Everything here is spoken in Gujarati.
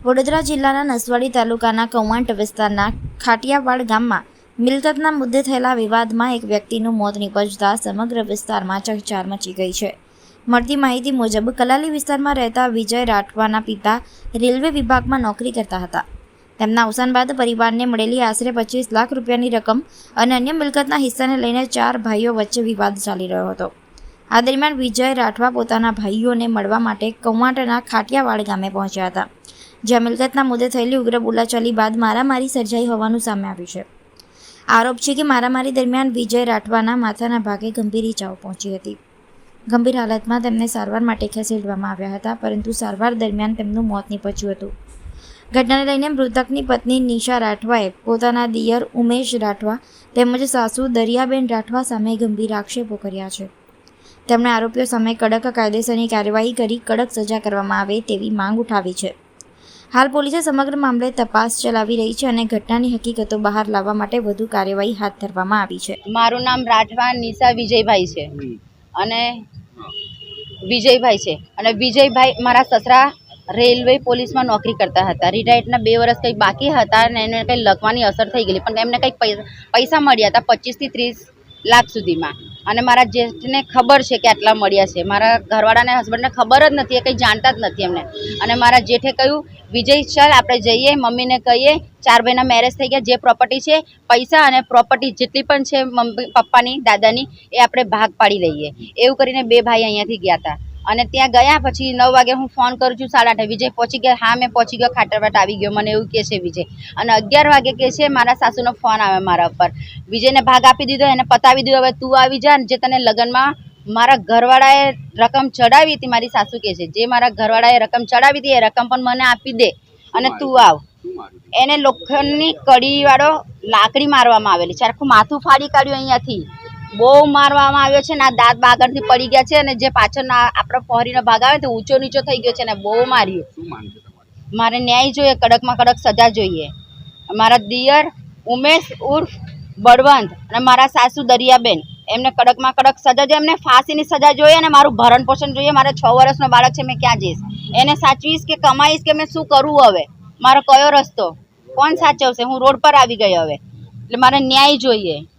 વડોદરા જિલ્લાના નસવાડી તાલુકાના કૌવાંટ વિસ્તારના ખાટિયાવાડ ગામમાં મિલકતના મુદ્દે થયેલા વિવાદમાં એક વ્યક્તિનું મોત નીપજતા સમગ્ર વિસ્તારમાં ચકચાર મચી ગઈ છે. મળતી માહિતી મુજબ કલાલી વિસ્તારમાં રહેતા વિજય રાઠવાના પિતા રેલવે વિભાગમાં નોકરી કરતા હતા. તેમના અવસાન બાદ પરિવારને મળેલી આશરે 25 લાખ રૂપિયાની રકમ અને અન્ય મિલકતના હિસ્સાને લઈને 4 ભાઈઓ વચ્ચે વિવાદ ચાલી રહ્યો હતો. આ દરમિયાન વિજય રાઠવા પોતાના ભાઈઓને મળવા માટે કૌવાંટના ખાટિયાવાડ ગામે પહોંચ્યા હતા, જ્યાં મિલકતના મુદ્દે થયેલી ઉગ્ર બોલાચાલી બાદ મારામારી સર્જાઈ હોવાનું સામે આવ્યું છે. આરોપ છે કે મારામારી દરમિયાન વિજય રાઠવાના માથાના ભાગે ગંભીર ઈજાઓ પહોંચી હતી. ગંભીર હાલતમાં તેમને સારવાર માટે ખસેડવામાં આવ્યા હતા, પરંતુ સારવાર દરમિયાન તેમનું મોત નીપજ્યું હતું. ઘટનાને લઈને મૃતકની પત્ની નિશા રાઠવાએ પોતાના દિયર ઉમેશ રાઠવા તેમજ સાસુ દરિયાબેન રાઠવા સામે ગંભીર આક્ષેપો કર્યા છે. તેમણે આરોપીઓ સામે કડક કાયદેસરની કાર્યવાહી કરી કડક સજા કરવામાં આવે તેવી માંગ ઉઠાવી છે. હાલ પોલીસે સમગ્ર મામલે તપાસ ચલાવી રહી છે અને ઘટનાની હકીકતો બહાર લાવવા માટે વધુ કાર્યવાહી હાથ ધરવામાં આવી છે. મારું નામ રાઠવા નિશા વિજયભાઈ છે અને વિજયભાઈ મારા સસરા રેલવે પોલીસમાં નોકરી કરતા હતા. રિટાયર્ડના 2 વર્ષ કંઈક બાકી હતા અને એને કંઈ લખવાની અસર થઈ ગયેલી, પણ એમને કંઈક પૈસા મળ્યા હતા 25 થી 30 લાખ સુધીમાં. અને મારા જેઠને ખબર છે કે આટલા મળ્યા છે. મારા ઘરવાળાને હસબન્ડને ખબર જ નથી, એ કંઈ જાણતા જ નથી એમને. અને મારા જેઠે કહ્યું, વિજય ચાલ આપણે જઈએ, મમ્મીને કહીએ 4 ભાઈના મેરેજ થઈ ગયા, જે પ્રોપર્ટી છે પૈસા અને પ્રોપર્ટી જેટલી પણ છે મમ્મી પપ્પાની દાદાની એ આપણે ભાગ પાડી લઈએ. એવું કરીને 2 ભાઈ અહીંયાથી ગયા હતા. અને ત્યાં ગયા પછી 9 વાગે હું ફોન કરું છું, 8:30 વિજય પહોંચી ગયા? હા મેં પહોંચી ગયો, ખાટરવાટ આવી ગયો, મને એવું કહે છે વિજય. અને 11 વાગે કહે છે મારા સાસુનો ફોન આવે મારા ઉપર, વિજયને ભાગ આપી દીધો, એને પતાવી દીધો, હવે તું આવી જા. જે તને લગ્નમાં મારા ઘરવાળાએ રકમ ચડાવી હતી, મારી સાસુ કહે છે જે મારા ઘરવાળાએ રકમ ચડાવી હતી એ રકમ પણ મને આપી દે અને તું આવ. એને લોખંડની કડીવાળો લાકડી મારવામાં આવેલી છે, આખું માથું ફાડી કાઢ્યું, અહીંયાથી બહુ મારવામાં આવ્યો છે ને આ દાંત બાગળથી પડી ગયા છે અને જે પાછળના આપણો પહોરીનો ભાગ આવે તો ઊંચો નીચો થઈ ગયો છે ને બહુ માર્યું. મારે ન્યાય જોઈએ, કડકમાં કડક સજા જોઈએ. મારા દિયર ઉમેશ ઉર્ફ બળવંત અને મારા સાસુ દરિયાબેન, એમને કડકમાં કડક સજા જોઈએ, એમને ફાંસીની સજા જોઈએ અને મારું ભરણ પોષણ જોઈએ. મારે 6 વર્ષનો બાળક છે, મેં ક્યાં જઈશ? એને સાચવીશ કે કમાઈશ કે મેં શું કરવું? હવે મારો કયો રસ્તો? કોણ સાચવશે? હું રોડ પર આવી ગઈ હવે, એટલે મારે ન્યાય જોઈએ.